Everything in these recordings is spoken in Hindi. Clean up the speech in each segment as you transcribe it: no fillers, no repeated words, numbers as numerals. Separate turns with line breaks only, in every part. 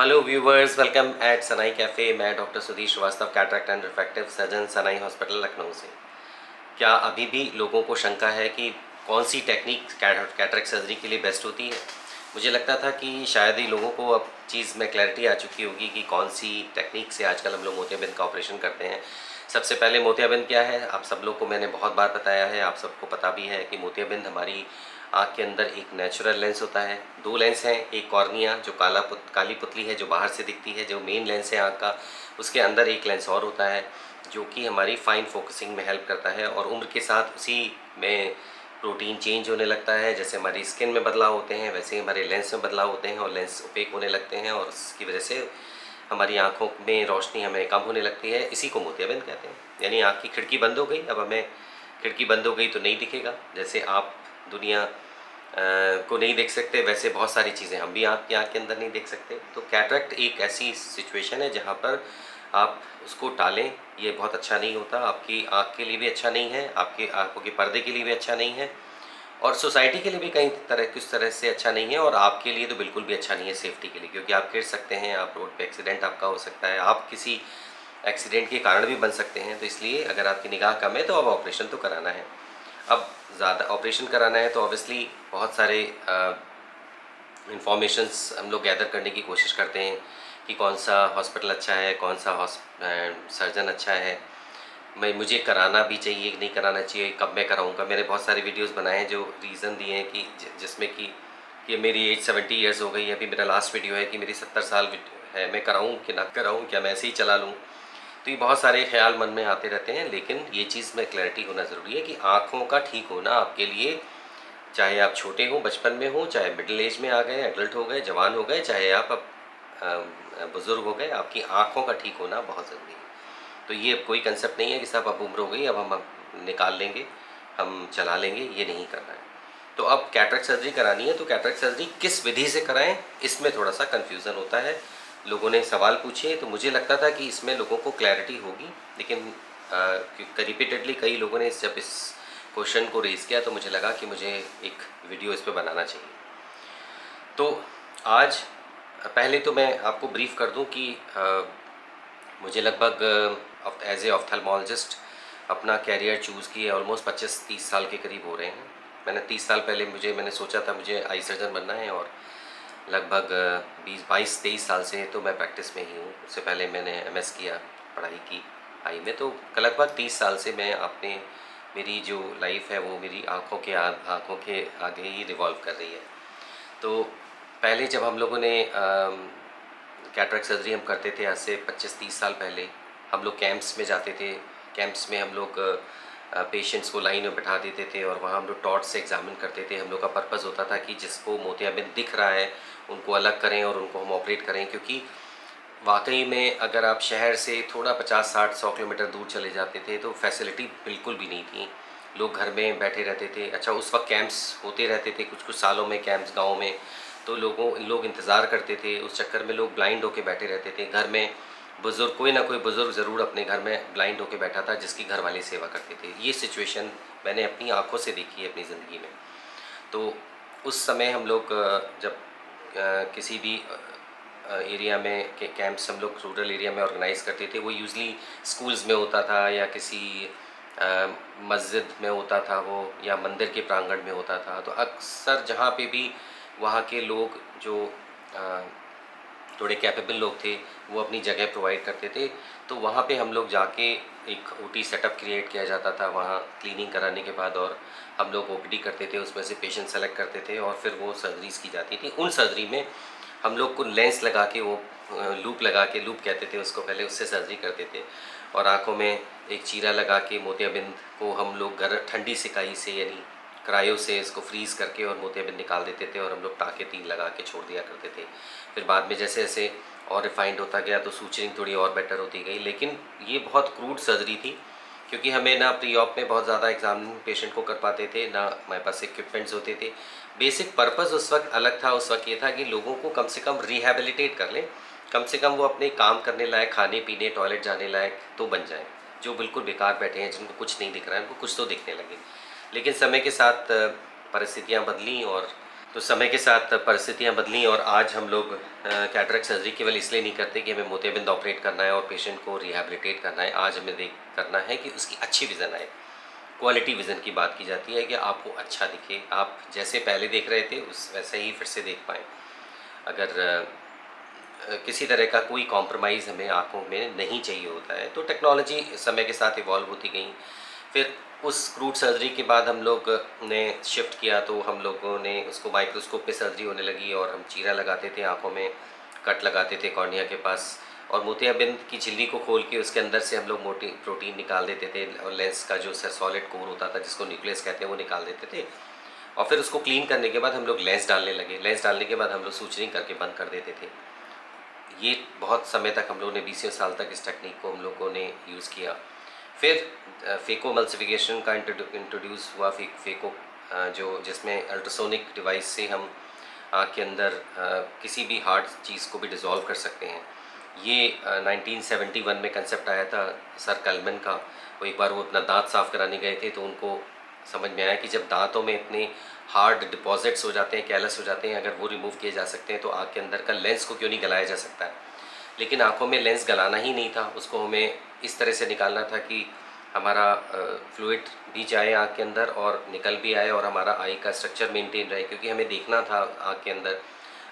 Hello viewers, welcome at Sanai cafe. मैं doctor Sudhir Shrivastava, cataract and refractive surgeon, Sanai hospital Lucknow से। क्या अभी भी लोगों को शंका है कि कौन सी टेक्निक कैटरेक्ट सर्जरी के लिए बेस्ट होती है? मुझे लगता था कि शायद ही लोगों को अब चीज़ में क्लैरिटी आ चुकी होगी कि कौन सी टेक्निक से आजकल हम लोग मोतियाबिंद का ऑपरेशन करते हैं। सबसे पहले मोतियाबिंद क्या है, आप सब लोग को मैंने बहुत बार बताया है, आप सबको पता भी है कि मोतियाबिंद हमारी आँख के अंदर एक नेचुरल लेंस होता है। 2 लेंस हैं, एक कॉर्निया जो काली पुतली है जो बाहर से दिखती है, जो मेन लेंस है आँख का, उसके अंदर एक लेंस और होता है जो कि हमारी फाइन फोकसिंग में हेल्प करता है। और उम्र के साथ उसी में प्रोटीन चेंज होने लगता है। जैसे हमारी स्किन में बदलाव होते हैं वैसे ही हमारे लेंस में बदलाव होते हैं और लेंस ओपेक होने लगते हैं और उसकी वजह से हमारी आँखों में रोशनी हमें कम होने लगती है। इसी को मोतियाबिंद कहते हैं। यानी आँख की खिड़की बंद हो गई, अब हमें खिड़की बंद हो गई तो नहीं दिखेगा। जैसे आप दुनिया को नहीं देख सकते, वैसे बहुत सारी चीज़ें हम भी आँख के अंदर नहीं देख सकते। तो कैटरेक्ट एक ऐसी सिचुएशन है जहाँ पर आप उसको टालें, ये बहुत अच्छा नहीं होता, आपकी आँख के लिए भी अच्छा नहीं है, आपकी आँखों के पर्दे के लिए भी अच्छा नहीं है और सोसाइटी के लिए भी कई तरह किस तरह से अच्छा नहीं है और आपके लिए तो बिल्कुल भी अच्छा नहीं है सेफ्टी के लिए, क्योंकि आप गिर सकते हैं, आप रोड पे एक्सीडेंट आपका हो सकता है, आप किसी एक्सीडेंट के कारण भी बन सकते हैं। तो इसलिए अगर आपकी निगाह कम है तो अब ऑपरेशन तो कराना है। अब ज़्यादा ऑपरेशन कराना है तो ऑब्वियसली बहुत सारे इन्फॉर्मेशंस हम लोग गैदर करने की कोशिश करते हैं कि कौन सा हॉस्पिटल अच्छा है, कौन सा सर्जन अच्छा है, मुझे कराना भी चाहिए कि नहीं कराना चाहिए, कब मैं कराऊंगा। मैंने बहुत सारे वीडियोस बनाए हैं जो रीज़न दिए हैं कि जिसमें कि मेरी एज 70 ईयर्स हो गई है। अभी मेरा लास्ट वीडियो है कि मेरी 70 साल है, मैं कराऊं कि ना कराऊं, क्या मैं ऐसे ही चला लूं। तो ये बहुत सारे ख्याल मन में आते रहते हैं, लेकिन ये चीज़ में क्लैरिटी होना ज़रूरी है कि आँखों का ठीक होना आपके लिए, चाहे आप छोटे हों, बचपन में हों, चाहे मिडिल एज में आ गए, एडल्ट हो गए, जवान हो गए, चाहे आप अब बुज़ुर्ग हो गए, आपकी आँखों का ठीक होना बहुत ज़रूरी है। तो ये कोई कंसेप्ट नहीं है कि साहब अब उम्र हो गई, अब हम निकाल लेंगे, हम चला लेंगे, ये नहीं करना है। तो अब कैटरेक्ट सर्जरी करानी है तो कैटरेक्ट सर्जरी किस विधि से कराएं, इसमें थोड़ा सा कन्फ्यूज़न होता है। लोगों ने सवाल पूछे तो मुझे लगता था कि इसमें लोगों को क्लैरिटी होगी, लेकिन रिपीटेडली कई लोगों ने जब इस क्वेश्चन को रेज़ किया तो मुझे लगा कि मुझे एक वीडियो इस पर बनाना चाहिए। तो आज पहले तो मैं आपको ब्रीफ कर दूं कि मुझे लगभग एज ए ऑफ्थेल्मोलॉजिस्ट अपना कैरियर चूज़ किए ऑलमोस्ट 25-30 साल के करीब हो रहे हैं। मैंने 30 साल पहले मैंने सोचा था मुझे आई सर्जन बनना है और लगभग 22-23 साल से तो मैं प्रैक्टिस में ही हूँ। उससे पहले मैंने एमएस किया, पढ़ाई की आई में। तो लगभग 30 साल से मैं अपने मेरी जो लाइफ है वो मेरी आँखों के आगे ही रिवॉल्व कर रही है। तो पहले जब हम लोगों ने कैटरेक्ट सर्जरी हम करते थे आज से 25-30 साल पहले, हम लोग कैंप्स में जाते थे। कैंप्स में हम लोग पेशेंट्स को लाइन में बैठा देते थे और वहाँ हम लोग टॉर्च से एग्जामिन करते थे। हम लोग का पर्पज़ होता था कि जिसको मोतियाबिंद दिख रहा है उनको अलग करें और उनको हम ऑपरेट करें, क्योंकि वाकई में अगर आप शहर से थोड़ा 50-60-100 किलोमीटर दूर चले जाते थे तो फैसिलिटी बिल्कुल भी नहीं थी। लोग घर में बैठे रहते थे। अच्छा, उस वक्त कैंप्स होते रहते थे, कुछ कुछ सालों में कैंप्स गाँव में, तो लोग इंतज़ार करते थे। उस चक्कर में लोग ब्लाइंड होके बैठे रहते थे। घर में बुज़ुर्ग, कोई ना कोई बुज़ुर्ग ज़रूर अपने घर में ब्लाइंड होके बैठा था जिसकी घर वाले सेवा करते थे। ये सिचुएशन मैंने अपनी आँखों से देखी है अपनी ज़िंदगी में। तो उस समय हम लोग जब किसी भी एरिया में के कैंप्स हम लोग रूरल एरिया में ऑर्गेनाइज़ करते थे, वो यूजली स्कूल्स में होता था या किसी मस्जिद में होता था वो, या मंदिर के प्रांगण में होता था। तो अक्सर जहाँ पे भी वहाँ के लोग जो अ, थोड़े कैपेबल लोग थे वो अपनी जगह प्रोवाइड करते थे। तो वहाँ पे हम लोग जाके एक ओटी सेटअप क्रिएट किया जाता था वहाँ क्लीनिंग कराने के बाद, और हम लोग ओपीडी करते थे, उसमें से पेशेंट सेलेक्ट करते थे और फिर वो सर्जरीज़ की जाती थी। उन सर्जरी में हम लोग को लेंस लगा के वो लूप लगा के, लूप कहते थे उसको पहले, उससे सर्जरी करते थे और आँखों में एक चीरा लगा के मोतियाबिंद को हम लोग ठंडी सिकाई से यानी क्रायो से इसको फ्रीज़ करके और मोतियाबिंद निकाल देते थे और हम लोग टाँके 3 लगा के छोड़ दिया करते थे। फिर बाद में जैसे जैसे और रिफाइंड होता गया तो सूचरिंग थोड़ी और बेटर होती गई। लेकिन ये बहुत क्रूड सर्जरी थी, क्योंकि हमें ना प्री ऑप में बहुत ज़्यादा एग्जाम पेशेंट को कर पाते थे, ना हमारे पास इक्विपमेंट्स होते थे। बेसिक पर्पज़ उस वक्त अलग था। उस वक्त ये था कि लोगों को कम से कम रिहैबिलिटेट कर लें, कम से कम वो अपने काम करने लायक, खाने पीने, टॉयलेट जाने लायक तो बन जाएँ। जो बिल्कुल बेकार बैठे हैं, जिनको कुछ नहीं दिख रहा है, उनको कुछ तो दिखने लगे। लेकिन समय के साथ परिस्थितियाँ बदलीं और तो समय के साथ परिस्थितियाँ बदली और आज हम लोग कैटरेक्ट सर्जरी केवल इसलिए नहीं करते कि हमें मोतियाबिंद ऑपरेट करना है और पेशेंट को रिहैबिलिटेट करना है। आज हमें देख करना है कि उसकी अच्छी विज़न आए। क्वालिटी विज़न की बात की जाती है कि आपको अच्छा दिखे, आप जैसे पहले देख रहे थे उस वैसे ही फिर से देख पाएँ। अगर किसी तरह का कोई कॉम्प्रोमाइज़ हमें आँखों में नहीं चाहिए होता है। तो टेक्नोलॉजी समय के साथ इवॉल्व होती गई। फिर उस क्रूड सर्जरी के बाद हम लोग ने शिफ्ट किया, तो हम लोगों ने उसको माइक्रोस्कोप पे सर्जरी होने लगी और हम चीरा लगाते थे आँखों में, कट लगाते थे कॉर्निया के पास और मोतियाबिंद की झिल्ली को खोल के उसके अंदर से हम लोग मोटी प्रोटीन निकाल देते थे और लेंस का जो सॉलिड कोर होता था जिसको न्यूक्लियस कहते हैं वो निकाल देते थे। और फिर उसको क्लीन करने के बाद हम लोग लेंस डालने लगे। लेंस डालने के बाद हम लोग सूचरिंग करके बंद कर देते थे। ये बहुत समय तक हम लोगों ने 20 साल तक इस टेक्निक को हम लोगों ने यूज़ किया। फिर फेको मल्सिफिकेशन का इंट्रोड्यूस हुआ। फेको जो जिसमें अल्ट्रासोनिक डिवाइस से हम आँख के अंदर किसी भी हार्ड चीज़ को भी डिज़ोल्व कर सकते हैं। ये 1971 में कंसेप्ट आया था सर कलमन का। वो एक बार वो अपना दांत साफ़ कराने गए थे तो उनको समझ में आया कि जब दांतों में इतने हार्ड डिपॉजिट्स हो जाते हैं, कैलस हो जाते हैं, अगर वो रिमूव किए जा सकते हैं तो आँख के अंदर का लेंस को क्यों नहीं गलाया जा सकता है। लेकिन आँखों में लेंस गलाना ही नहीं था, उसको हमें इस तरह से निकालना था कि हमारा फ्लूइड भी जाए आँख के अंदर और निकल भी आए और हमारा आई का स्ट्रक्चर मेंटेन रहे। क्योंकि हमें देखना था आँख के अंदर,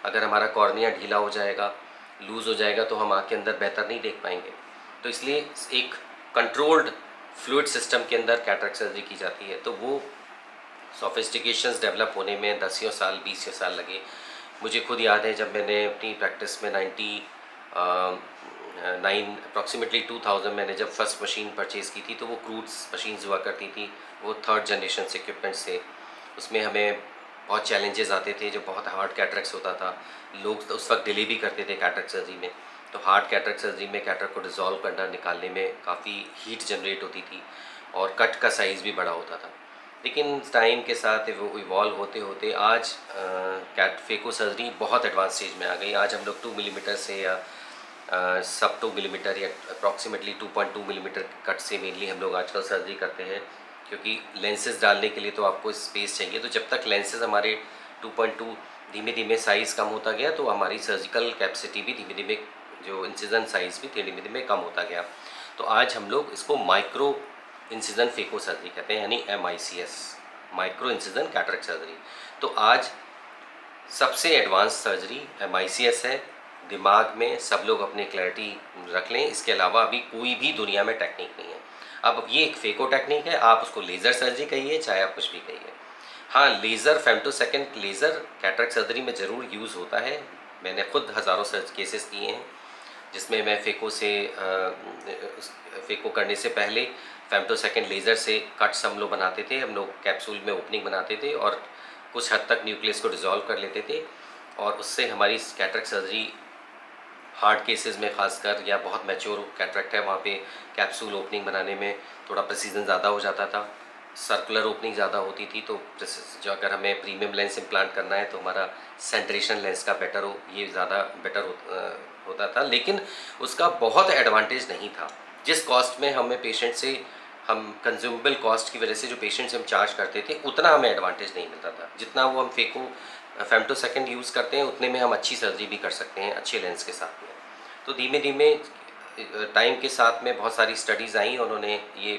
अगर हमारा कॉर्निया ढीला हो जाएगा, लूज़ हो जाएगा तो हम आँख के अंदर बेहतर नहीं देख पाएंगे। तो इसलिए एक कंट्रोल्ड फ्लूइड सिस्टम के अंदर कैटरेक्ट सर्जरी की जाती है। तो वो सोफिस्टिकेशंस डेवलप होने में 10 साल 20 साल लगे। मुझे खुद याद है जब मैंने अपनी प्रैक्टिस में 9 अप्रॉक्सीमेटली 2000 मैंने जब फर्स्ट मशीन परचेज़ की थी तो वो क्रूड्स मशीन्स हुआ करती थी, वो थर्ड जनरेशन से इक्विपमेंट्स थे। उसमें हमें बहुत चैलेंजेस आते थे, जो बहुत हार्ड कैटरेक्ट्स होता था। लोग तो उस वक्त डिले भी करते थे कैटरेक्ट सर्जरी में। तो हार्ड कैटरेक्ट सर्जरी में कैटरेक्ट को डिज़ोल्व करना, निकालने में काफ़ी हीट जनरेट होती थी और कट का साइज़ भी बड़ा होता था। लेकिन टाइम के साथ वो इवॉल्व होते होते आज कैट फेको सर्जरी बहुत एडवांस स्टेज में आ गई। आज हम लोग 2 मिलीमीटर से या सब 2 मिलीमीटर या अप्रॉक्सीमेटली 2.2 मिलीमीटर कट से मेनली हम लोग आजकल सर्जरी करते हैं। क्योंकि लेंसेज डालने के लिए तो आपको स्पेस चाहिए। तो जब तक लेंसेज हमारे 2.2 धीमे धीमे साइज़ कम होता गया तो हमारी सर्जिकल कैपेसिटी भी धीमे धीमे, जो इंसिजन साइज़ भी धीमे धीमे कम होता गया। तो आज हम लोग इसको माइक्रो इंसिजन फेको सर्जरी कहते हैं, यानी MICS, micro incision cataract surgery. तो आज सबसे एडवांस सर्जरी MICS है। दिमाग में सब लोग अपनी क्लैरिटी रख लें, इसके अलावा अभी कोई भी दुनिया में टेक्निक नहीं है। अब ये एक फेको टेक्निक है, आप उसको लेज़र सर्जरी कहिए चाहे आप कुछ भी कहिए। हाँ, लेज़र फेमटोसेकेंड लेज़र कैटरेक्ट सर्जरी में ज़रूर यूज़ होता है। मैंने खुद हज़ारों केसेस किए हैं जिसमें मैं फेको करने से पहले फेमटोसेकेंड लेज़र से कट्स हम लोग बनाते थे। हम लोग कैप्सूल में ओपनिंग बनाते थे और कुछ हद तक न्यूक्लियस को डिज़ोल्व कर लेते थे और उससे हमारी कैटरेक्ट सर्जरी हार्ड केसेस में खासकर, या बहुत मैच्योर कैटरेक्ट है वहाँ पे कैप्सूल ओपनिंग बनाने में थोड़ा प्रेसिजन ज़्यादा हो जाता था, सर्कुलर ओपनिंग ज़्यादा होती थी। तो जो अगर हमें प्रीमियम लेंस इम्प्लांट करना है तो हमारा सेंट्रेशन लेंस का बेटर हो, ये ज़्यादा बेटर होता था। लेकिन उसका बहुत एडवांटेज नहीं था। जिस कॉस्ट में हमें पेशेंट से, हम कंज्यूमेबल कॉस्ट की वजह से जो पेशेंट से हम चार्ज करते थे उतना हमें एडवांटेज नहीं मिलता था। जितना वो हम फेको फेमटोसेकेंड यूज़ करते हैं उतने में हम अच्छी सर्जरी भी कर सकते हैं अच्छे लेंस के साथ में। तो धीमे धीमे टाइम के साथ में बहुत सारी स्टडीज़ आई, उन्होंने ये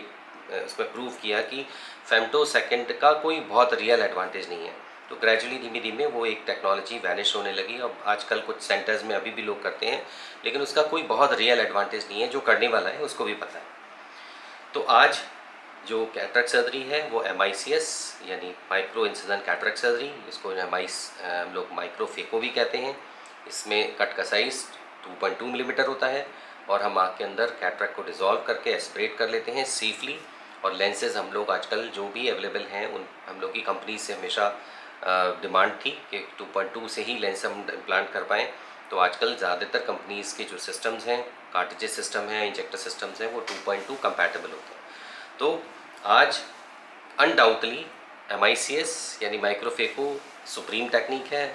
उसमें प्रूव किया कि फेमटोसेकेंड का कोई बहुत रियल एडवांटेज नहीं है। तो ग्रेजुअली धीमे धीमे वो एक टेक्नोलॉजी वैनिश होने लगी। अब आजकल कुछ सेंटर्स में अभी भी लोग करते हैं, लेकिन उसका कोई बहुत रियल एडवांटेज नहीं है। जो करने वाला है उसको भी पता है। तो आज जो कैटरेक्ट सर्जरी है वो MICS यानी माइक्रो इंसिजन कैटरेक्ट सर्जरी, इसको हम लोग माइक्रो फेको भी कहते हैं। इसमें कट का साइज़ 2.2 मिलीमीटर होता है और हम आँख के अंदर कैटरेक्ट को डिज़ोल्व करके एस्पिरेट कर लेते हैं सेफली। और लेंसेज हम लोग आजकल जो भी अवेलेबल हैं उन हम लोग की कंपनी से हमेशा डिमांड थी कि 2.2 से ही लेंस हम इम्प्लांट कर पाएँ। तो आजकल ज़्यादातर कंपनीज़ के जो सिस्टम्स हैं, कार्ट्रिजेज सिस्टम है, इंजेक्टर सिस्टम्स हैं, वो 2.2 कंपैटिबल होते हैं। तो आज अनडाउटली MICS यानी माइक्रोफेको सुप्रीम टेक्निक है।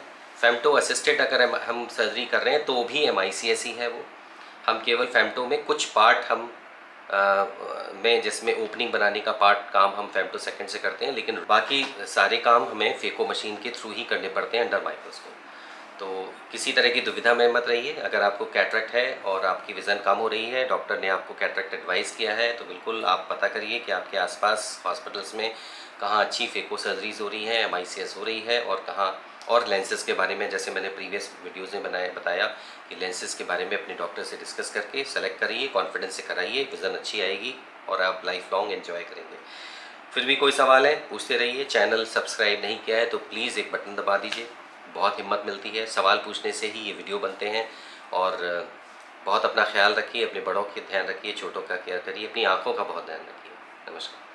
फेमटो असिस्टेड अगर हम सर्जरी कर रहे हैं तो भी MICS ही है वो। हम केवल फेमटो में कुछ पार्ट हम में, जिसमें ओपनिंग बनाने का पार्ट काम हम फेमटोसेकेंड से करते हैं, लेकिन बाकी सारे काम हमें फेको मशीन के थ्रू ही करने पड़ते हैं अंडर माइक्रोस्कोप। तो किसी तरह की दुविधा में मत रहिए। अगर आपको कैटरेक्ट है और आपकी विज़न कम हो रही है, डॉक्टर ने आपको कैटरेक्ट एडवाइस किया है, तो बिल्कुल आप पता करिए कि आपके आसपास हॉस्पिटल्स में कहाँ अच्छी फेको सर्जरीज हो रही हैं, MICS हो रही है, और कहाँ, और लेंसेज के बारे में जैसे मैंने प्रीवियस वीडियोज़ में बताया कि लेंसेज के बारे में अपने डॉक्टर से डिस्कस करके सेलेक्ट करिए, कॉन्फिडेंस से कराइए, विज़न अच्छी आएगी और आप लाइफ लॉन्ग एंजॉय करेंगे। फिर भी कोई सवाल है पूछते रहिए। चैनल सब्सक्राइब नहीं किया है तो प्लीज़ एक बटन दबा दीजिए, बहुत हिम्मत मिलती है, सवाल पूछने से ही ये वीडियो बनते हैं। और बहुत अपना ख्याल रखिए, अपने बड़ों का ध्यान रखिए, छोटों का केयर करिए, अपनी आँखों का बहुत ध्यान रखिए। नमस्कार।